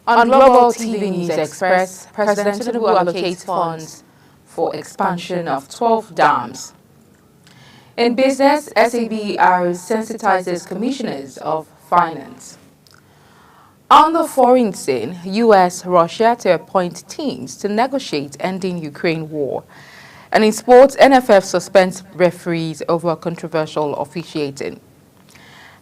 On Global TV News Express, President Tinubu allocates funds for expansion of 12 dams. In business, SABR sensitizes commissioners of finance. On the foreign scene, U.S. Russia to appoint teams to negotiate ending Ukraine war. And in sports, NFF suspends referees over controversial officiating.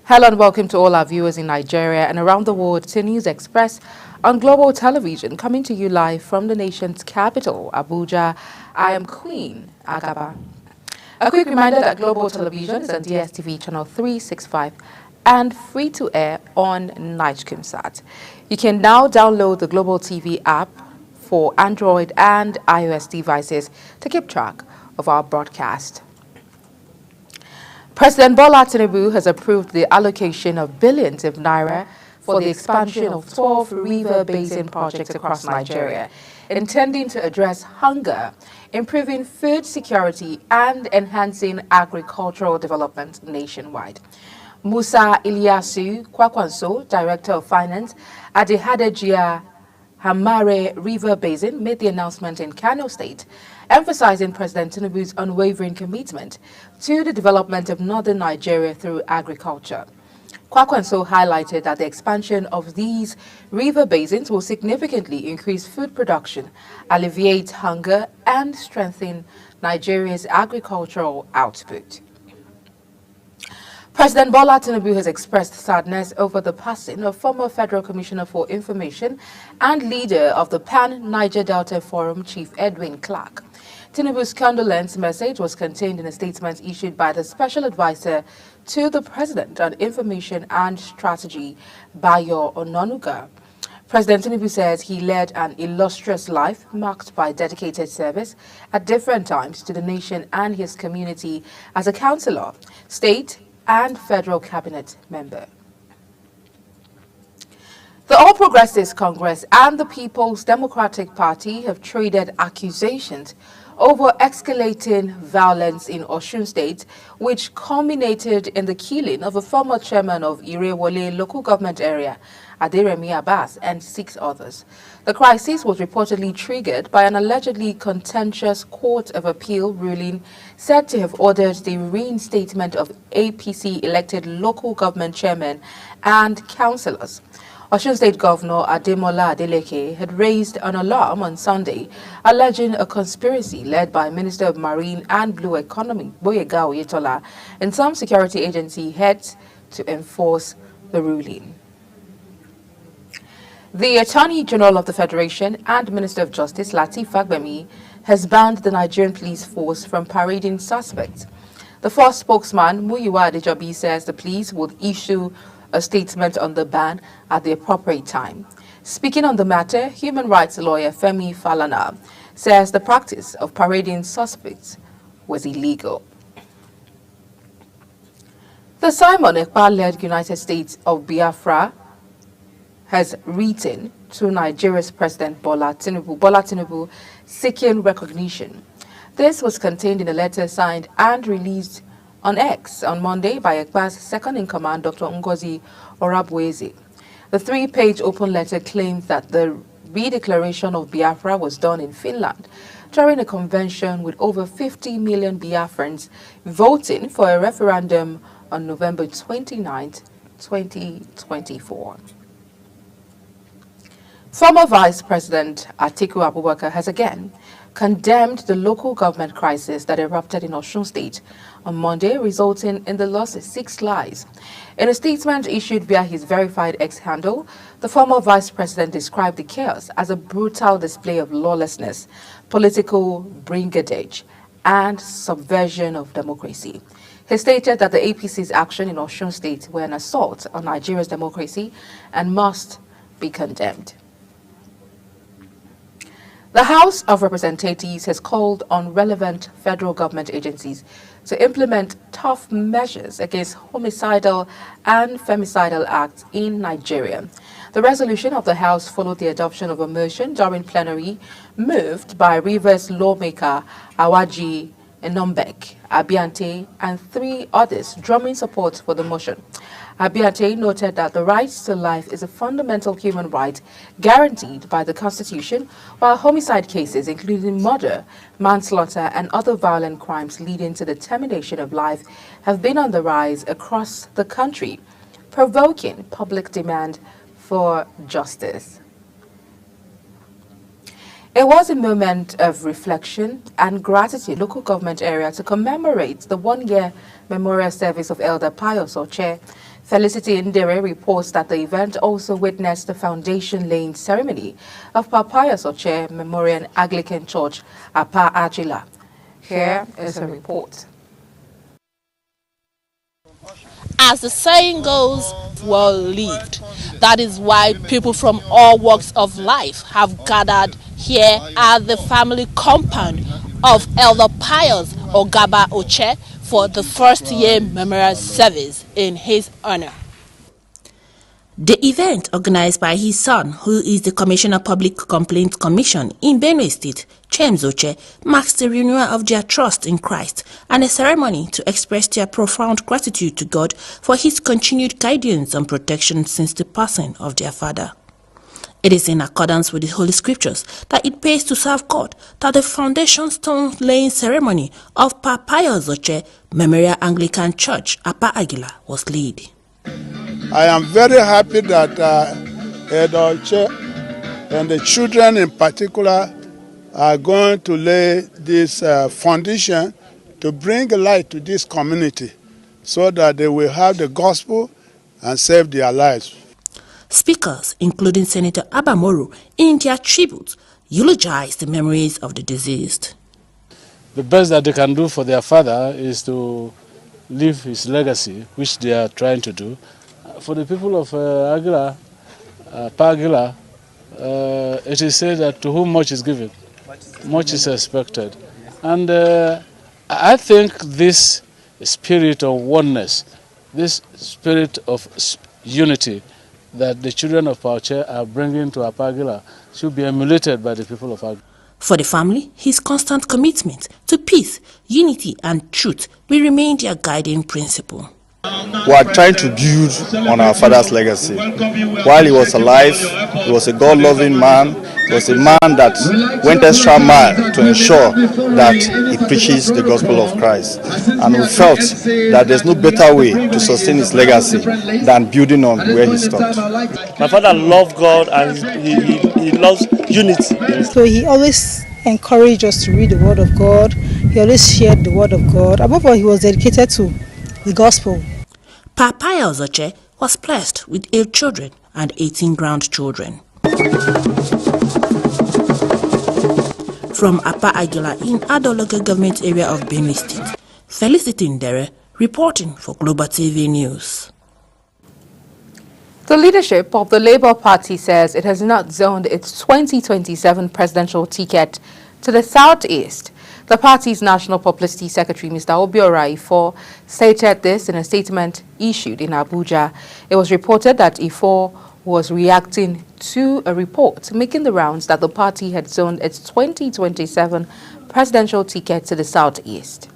Hello and welcome to all our viewers in Nigeria and around the world to News Express on Global Television, coming to you live from the nation's capital, Abuja. I am Queen Agaba. A quick reminder that Global Television is on DSTV channel 365 and free to air on NigeComSat. You can now download the Global TV app for Android and iOS devices to keep track of our broadcast. President Bola Tinubu has approved the allocation of billions of naira for the expansion of 12 river basin projects across Nigeria, intending to address hunger, improving food security, and enhancing agricultural development nationwide. Musa Ilyasu Kwakwanso, Director of Finance at the Hadejia Hamare River Basin, made the announcement in Kano State, emphasizing President Tinubu's unwavering commitment to the development of northern Nigeria through agriculture. Kwakwanso highlighted that the expansion of these river basins will significantly increase food production, alleviate hunger, and strengthen Nigeria's agricultural output. President Bola Tinubu has expressed sadness over the passing of former Federal Commissioner for Information and leader of the Pan-Niger Delta Forum, Chief Edwin Clark. Tinubu's condolence message was contained in a statement issued by the Special Advisor to the President on Information and Strategy, Bayo Ononuga. President Tinubu says he led an illustrious life marked by dedicated service at different times to the nation and his community as a councillor, state, and federal cabinet member. The All Progressives Congress and the People's Democratic Party have traded accusations over escalating violence in Osun State, which culminated in the killing of a former chairman of Irewole local government area, Aderemi Abbas, and 6 others. The crisis was reportedly triggered by an allegedly contentious Court of Appeal ruling said to have ordered the reinstatement of APC elected local government chairmen and councillors. Osun State Governor Ademola Adeleke had raised an alarm on Sunday, alleging a conspiracy led by Minister of Marine and Blue Economy, Gboyega Oyetola, and some security agency heads to enforce the ruling. The Attorney General of the Federation and Minister of Justice, Lateef Fagbemi, has banned the Nigerian police force from parading suspects. The first spokesman, Muyiwa Adejobi, says the police would issue a statement on the ban at the appropriate time. Speaking on the matter, human rights lawyer Femi Falana says the practice of parading suspects was illegal. The Simon Ekpa-led United States of Biafra has written to Nigeria's President Bola Tinubu seeking recognition. This was contained in a letter signed and released on X on Monday by Ekpa's second-in-command, Dr. Ngozi Orabueze. The 3-page open letter claims that the redeclaration of Biafra was done in Finland during a convention with over 50 million Biafrans voting for a referendum on November 29, 2024. Former Vice President Atiku Abubakar has again condemned the local government crisis that erupted in Osun State on Monday, resulting in the loss of 6 lives. In a statement issued via his verified X handle, the former vice president described the chaos as a brutal display of lawlessness, political brigandage, and subversion of democracy. He stated that the APC's action in Osun State were an assault on Nigeria's democracy and must be condemned. The House of Representatives has called on relevant federal government agencies to implement tough measures against homicidal and femicidal acts in Nigeria. The resolution of the House followed the adoption of a motion during plenary moved by Rivers lawmaker Awaji Enombek, Abiante, and 3 others drumming support for the motion. Abiate noted that the right to life is a fundamental human right guaranteed by the Constitution, while homicide cases, including murder, manslaughter, and other violent crimes leading to the termination of life, have been on the rise across the country, provoking public demand for justice. It was a moment of reflection and gratitude in the local government area to commemorate the one-year memorial service of Elder Pius Oche. Felicity Ndere reports that the event also witnessed the foundation laying ceremony of Pius Oche Memorial Anglican Church, Apa Agila. Here is a report. As the saying goes, well lived. That is why people from all walks of life have gathered here at the family compound of Elder Pius Ogaba Oche for the first year memorial service in his honor. The event, organized by his son, who is the Commissioner of Public Complaints Commission in Benue State, James Oche, marks the renewal of their trust in Christ and a ceremony to express their profound gratitude to God for his continued guidance and protection since the passing of their father. It is in accordance with the Holy Scriptures that it pays to serve God that the foundation stone laying ceremony of Pius Oche Memorial Anglican Church, Apa Agila, was laid. I am very happy that Elder Oche and the children in particular are going to lay this foundation to bring light to this community so that they will have the gospel and save their lives. Speakers, including Senator Abamoru, in their tribute, eulogized the memories of the deceased. The best that they can do for their father is to leave his legacy, which they are trying to do. For the people of Agila, Pagila, it is said that to whom much is given, much is expected. And I think this spirit of oneness, this spirit of unity that the children of Pauche are bringing to Apagila should be emulated by the people of Agila. For the family, his constant commitment to peace, unity, and truth will remain their guiding principle. We are trying to build on our father's legacy. While he was alive, he was a God-loving man. He was a man that went extra mile to ensure that he preaches the gospel of Christ. And we felt that there's no better way to sustain his legacy than building on where he stopped. My father loved God and he loves unity. So he always encouraged us to read the Word of God. He always shared the Word of God. Above all, he was dedicated to the gospel. Pius Oche was blessed with 8 children and 18 grandchildren. From Apa Agila in Ado local government area of Benue State, Felicity Ndere reporting for Global TV News. The leadership of the Labour Party says it has not zoned its 2027 presidential ticket to the Southeast. The party's National Publicity Secretary, Mr. Obiora Ifor, stated this in a statement issued in Abuja. It was reported that Ifor was reacting to a report making the rounds that the party had zoned its 2027 presidential ticket to the Southeast.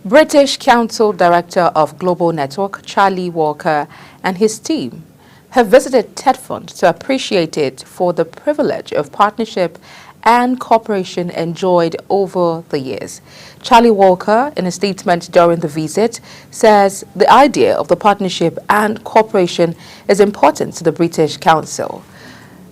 British Council Director of Global Network, Charlie Walker, and his team have visited TEDfund to appreciate it for the privilege of partnership and cooperation enjoyed over the years. Charlie Walker, in a statement during the visit, says the idea of the partnership and cooperation is important to the British Council.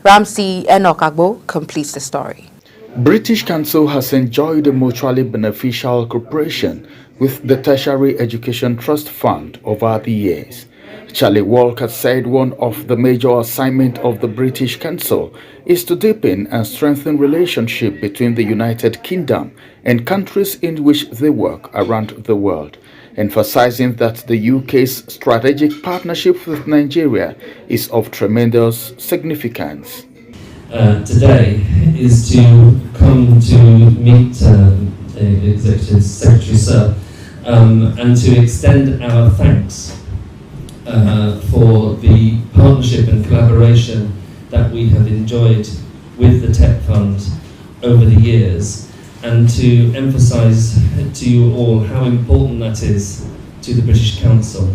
Ramsey Enoch Agbo completes the story. British Council has enjoyed a mutually beneficial cooperation with the Tertiary Education Trust Fund over the years. Charlie Walker said one of the major assignments of the British Council is to deepen and strengthen relationship between the United Kingdom and countries in which they work around the world, emphasizing that the UK's strategic partnership with Nigeria is of tremendous significance. Today is to come to meet Executive Secretary Sir and to extend our thanks for the partnership and collaboration that we have enjoyed with the TEDfund over the years, and to emphasize to you all how important that is to the British Council.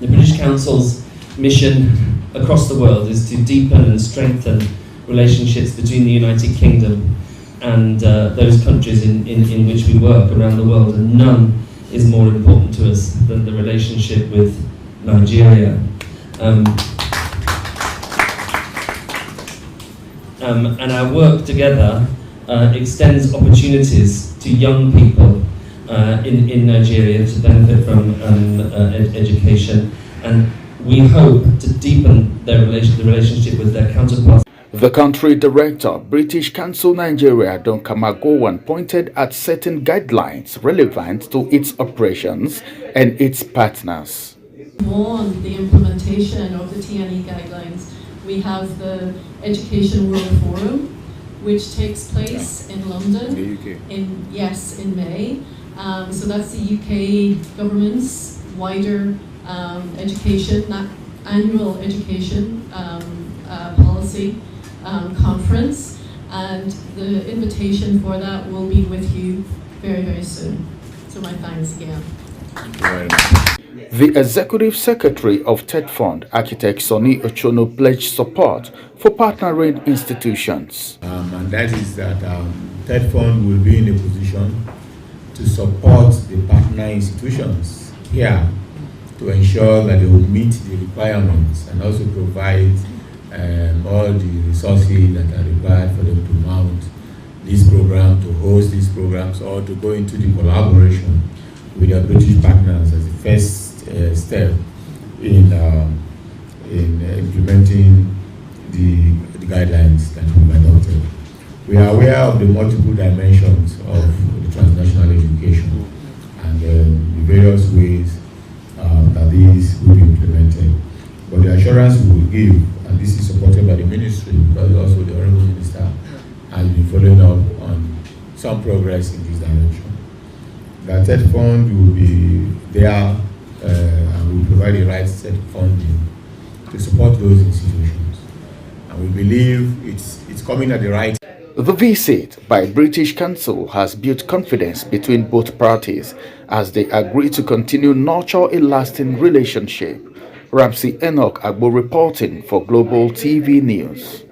The British Council's mission across the world is to deepen and strengthen relationships between the United Kingdom and those countries in which we work around the world, and none is more important to us than the relationship with Nigeria. And our work together extends opportunities to young people in Nigeria to benefit from education, and we hope to deepen the relationship with their counterparts. The country director, British Council Nigeria, Don Kamagowan, pointed at certain guidelines relevant to its operations and its partners. More on the implementation of the TNE guidelines, we have the Education World Forum, which takes place in London in May. So that's the UK government's wider annual education policy conference, and the invitation for that will be with you very, very soon. So my thanks again. Thank you very much. The Executive Secretary of TED Fund, Architect Sonny Ochono, pledged support for partnering institutions. And that is that TED Fund will be in a position to support the partner institutions here to ensure that they will meet the requirements and also provide all the resources that are required for them to mount this program, to host these programs, or to go into the collaboration with their British partners as the first step in implementing the guidelines that we've adopted. We are aware of the multiple dimensions of the transnational education and the various ways that these will be implemented. But the assurance we will give, and this is supported by the ministry, but also the Honourable Minister has been following up on some progress in this direction. The TED Fund will be there and will provide the right set of funding to support those institutions. And we believe it's coming at the right. The visit by British Council has built confidence between both parties as they agree to continue nurture a lasting relationship. Ramsey Enoch Agbo reporting for Global TV News.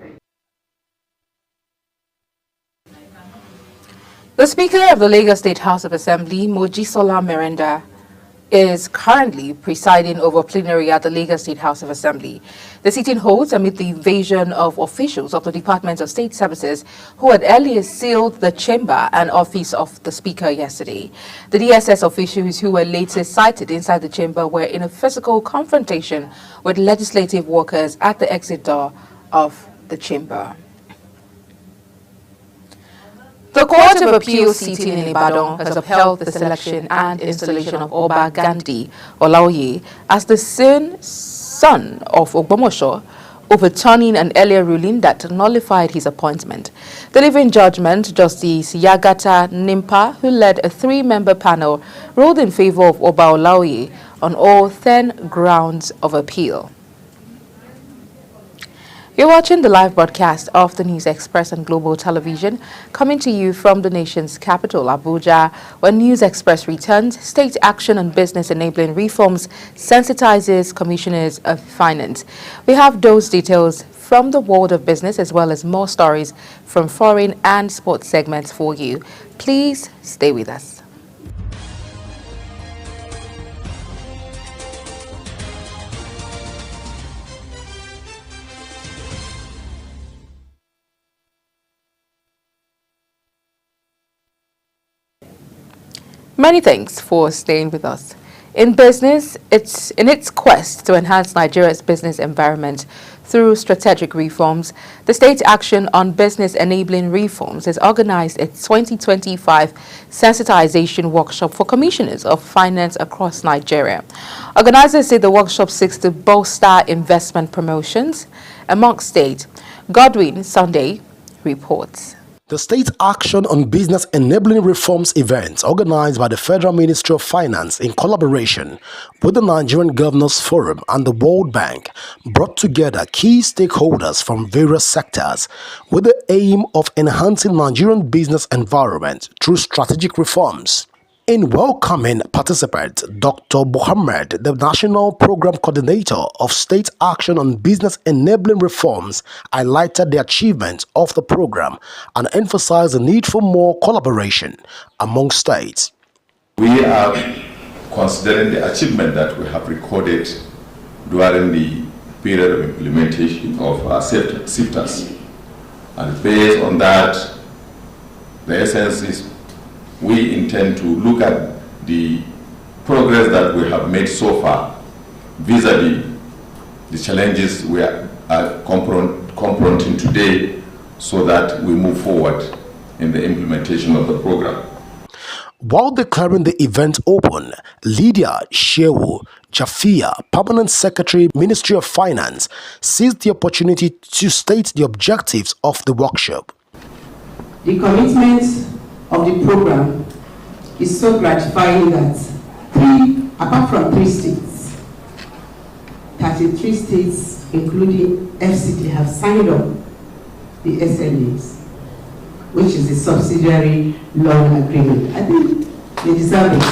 The Speaker of the Lagos State House of Assembly, Mojisola Merenda, is currently presiding over plenary at the Lagos State House of Assembly. The sitting holds amid the invasion of officials of the Department of State Services who had earlier sealed the chamber and office of the Speaker yesterday. The DSS officials who were later sighted inside the chamber were in a physical confrontation with legislative workers at the exit door of the chamber. The Court of Appeal sitting in Ibadan has upheld the selection and installation of Oba Gandhi Olaoye as the son of Ogbomosho, overturning an earlier ruling that nullified his appointment. Delivering judgment, Justice Yagata Nimpa, who led a 3-member panel, ruled in favor of Oba Olaoye on all 10 grounds of appeal. You're watching the live broadcast of the News Express on Global Television, coming to you from the nation's capital, Abuja, where News Express returns. State action on business enabling reforms sensitizes commissioners of finance. We have those details from the world of business as well as more stories from foreign and sports segments for you. Please stay with us. Many thanks for staying with us. In business, it's in its quest to enhance Nigeria's business environment through strategic reforms. The State Action on Business Enabling Reforms has organized its 2025 sensitization workshop for commissioners of finance across Nigeria. Organizers say the workshop seeks to bolster investment promotions among state. Godwin Sunday reports. The State Action on Business Enabling Reforms event, organized by the Federal Ministry of Finance in collaboration with the Nigerian Governors Forum and the World Bank, brought together key stakeholders from various sectors with the aim of enhancing Nigerian business environment through strategic reforms. In welcoming participants, Dr. Mohammed, the National Program Coordinator of State Action on Business Enabling Reforms, highlighted the achievements of the program and emphasized the need for more collaboration among states. We are considering the achievement that we have recorded during the period of implementation of our SIFTAs. And based on that, the essence is we intend to look at the progress that we have made so far vis-a-vis the challenges we are confronting today so that we move forward in the implementation of the program. While declaring the event open, Lydia Shehu Jafia, Permanent Secretary, Ministry of Finance, seized the opportunity to state the objectives of the workshop. The commitment of the program is so gratifying that apart from 3 states, 33 states, including FCT, have signed up the SLAs, which is the subsidiary loan agreement. I think they deserve it.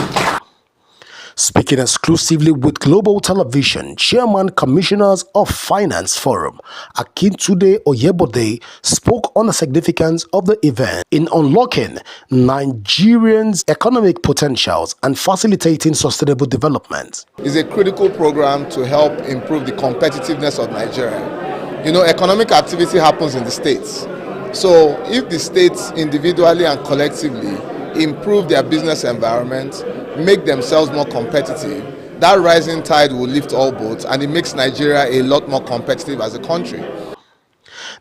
Speaking exclusively with Global Television, Chairman Commissioners of Finance Forum, Akintunde Oyebode, spoke on the significance of the event in unlocking Nigerians' economic potentials and facilitating sustainable development. It's a critical program to help improve the competitiveness of Nigeria. You know, economic activity happens in the states. So if the states individually and collectively improve their business environment, make themselves more competitive, that rising tide will lift all boats and it makes Nigeria a lot more competitive as a country.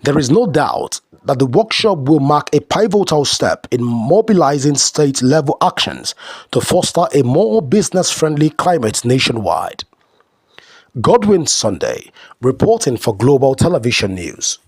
There is no doubt that the workshop will mark a pivotal step in mobilizing state-level actions to foster a more business-friendly climate nationwide. Godwin Sunday, reporting for Global Television News.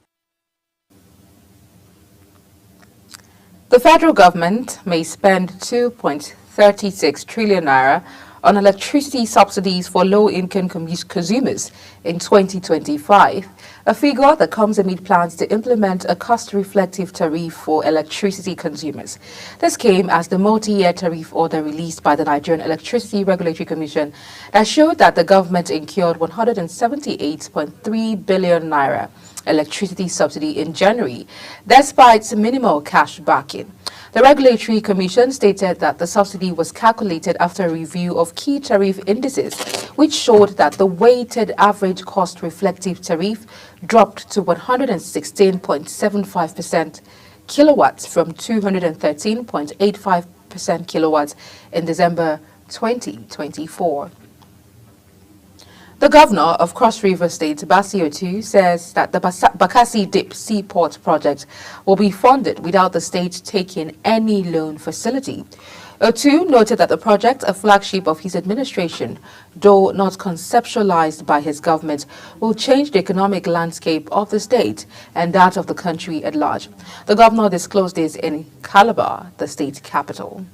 The federal government may spend 2.36 trillion naira on electricity subsidies for low-income consumers in 2025, a figure that comes amid plans to implement a cost-reflective tariff for electricity consumers. This came as the multi-year tariff order released by the Nigerian Electricity Regulatory Commission that showed that the government incurred 178.3 billion naira electricity subsidy in January, despite minimal cash backing. The Regulatory Commission stated that the subsidy was calculated after a review of key tariff indices, which showed that the weighted average cost reflective tariff dropped to 116.75% kilowatts from 213.85% kilowatts in December 2024. The governor of Cross River State, Bassey Otu, says that the Bakassi Deep Seaport project will be funded without the state taking any loan facility. Otu noted that the project, a flagship of his administration, though not conceptualized by his government, will change the economic landscape of the state and that of the country at large. The governor disclosed this in Calabar, the state capital.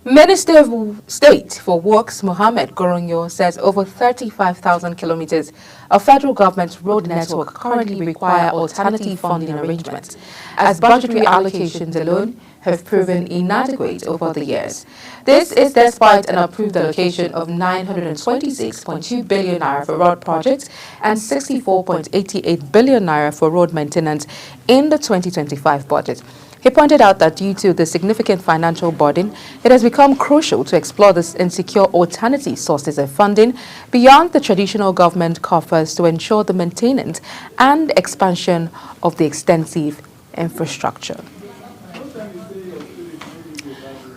Minister of State for Works Mohammed Goronyo says over 35,000 kilometers of federal government road network currently require alternative funding arrangements, as budgetary allocations alone have proven inadequate over the years. This is despite an approved allocation of 926.2 billion naira for road projects and 64.88 billion naira for road maintenance in the 2025 budget. He pointed out that due to the significant financial burden, it has become crucial to explore this and secure alternative sources of funding beyond the traditional government coffers to ensure the maintenance and expansion of the extensive infrastructure.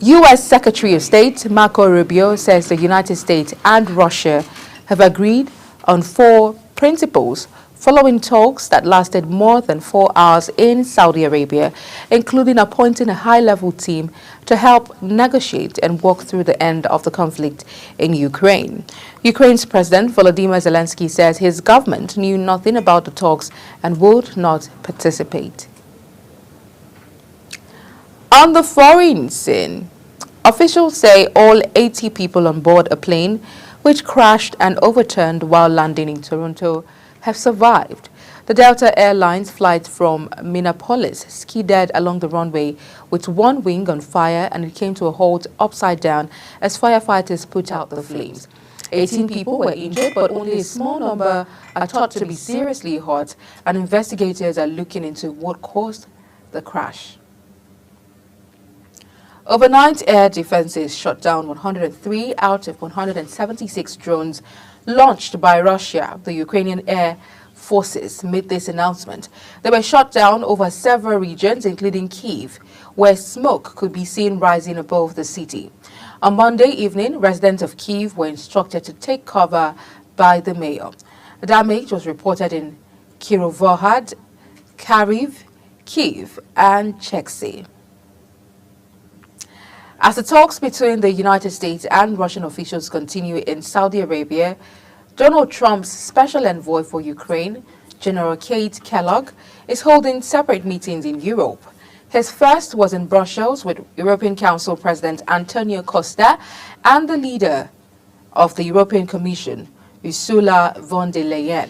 U.S. Secretary of State Marco Rubio says the United States and Russia have agreed on 4 principles following talks that lasted more than 4 hours in Saudi Arabia, including appointing a high-level team to help negotiate and work through the end of the conflict in Ukraine. Ukraine's President Volodymyr Zelensky says his government knew nothing about the talks and would not participate. On the foreign scene, officials say all 80 people on board a plane which crashed and overturned while landing in Toronto have survived. The Delta Airlines flight from Minneapolis skidded along the runway with one wing on fire, and it came to a halt upside down as firefighters put out the flames. 18 people were injured, but only a small number are thought to be seriously hurt, and investigators are looking into what caused the crash. Overnight, air defenses shot down 103 out of 176 drones launched by Russia. The Ukrainian Air Forces made this announcement. They were shot down over several regions, including Kyiv, where smoke could be seen rising above the city. On Monday evening, residents of Kyiv were instructed to take cover by the mayor. Damage was reported in Kirovohrad, Kharkiv, Kyiv, and Cherkasy. As the talks between the United States and Russian officials continue in Saudi Arabia, Donald Trump's special envoy for Ukraine, General Kate Kellogg, is holding separate meetings in Europe. His first was in Brussels with European Council President Antonio Costa and the leader of the European Commission, Ursula von der Leyen.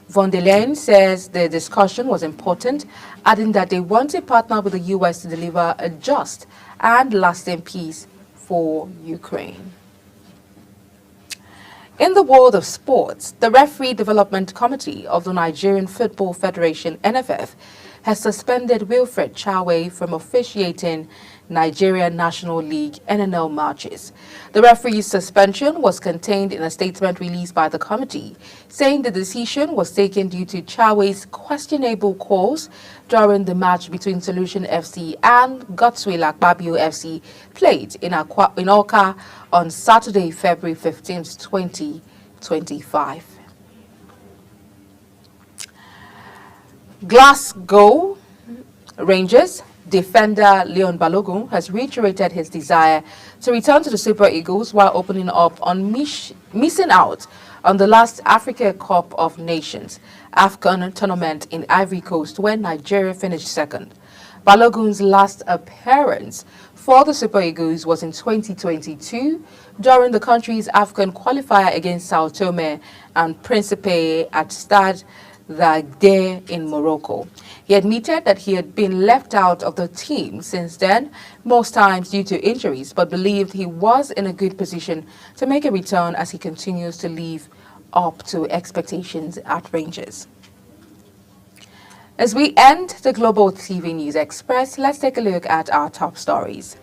Von der Leyen says the discussion was important, adding that they want to partner with the U.S. to deliver a just and lasting peace for Ukraine. In the world of sports, the Referee Development Committee of the Nigerian Football Federation, NFF, has suspended Wilfred Chawe from officiating Nigeria National League NNL matches. The referee's suspension was contained in a statement released by the committee, saying the decision was taken due to Chawe's questionable calls during the match between Solution FC and Godswill Akpabio FC played in Awka on Saturday, February 15, 2025. Glasgow Rangers defender Leon Balogun has reiterated his desire to return to the Super Eagles while opening up on missing out on the last Africa Cup of Nations AFCON tournament in Ivory Coast when Nigeria finished second. Balogun's last appearance for the Super Eagles was in 2022 during the country's AFCON qualifier against Sao Tome and Principe at Stade Dagde in Morocco. He admitted that he had been left out of the team since then, most times due to injuries, but believed he was in a good position to make a return as he continues to live up to expectations at Rangers. As we end the Global TV News Express, let's take a look at our top stories.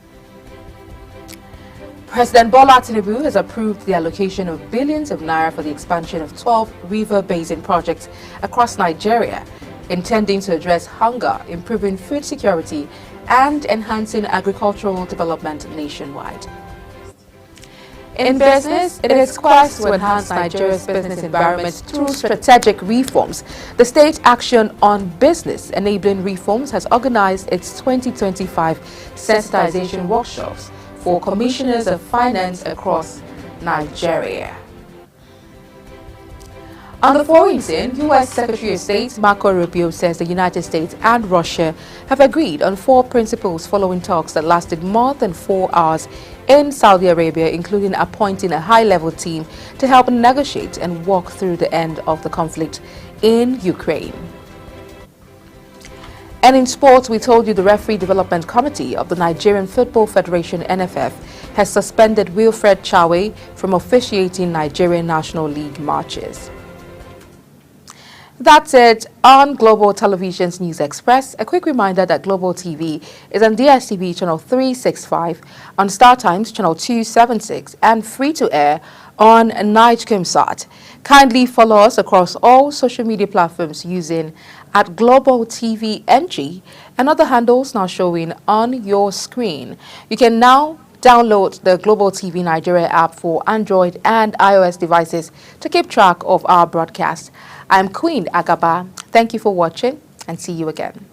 President Bola Tinubu has approved the allocation of billions of naira for the expansion of 12 river basin projects across Nigeria, intending to address hunger, improving food security, and enhancing agricultural development nationwide. In business, in its quest to enhance Nigeria's business environment through strategic reforms, the State Action on Business Enabling Reforms has organized its 2025 sensitization workshops for commissioners of finance across Nigeria. On the foreign scene, U.S. Secretary of State Marco Rubio says the United States and Russia have agreed on 4 principles following talks that lasted more than 4 hours in Saudi Arabia, including appointing a high-level team to help negotiate and walk through the end of the conflict in Ukraine. And in sports, we told you the Referee Development Committee of the Nigerian Football Federation, NFF, has suspended Wilfred Chawe from officiating Nigerian National League matches. That's it on Global Television's News Express. A quick reminder that Global TV is on DSTV channel 365, on Star Times channel 276, and free to air on Nigecomsat. Kindly follow us across all social media platforms using at Global TV NG and other handles now showing on your screen. You can now download the Global TV Nigeria app for Android and iOS devices to keep track of our broadcast. I'm Queen Agaba. Thank you for watching and see you again.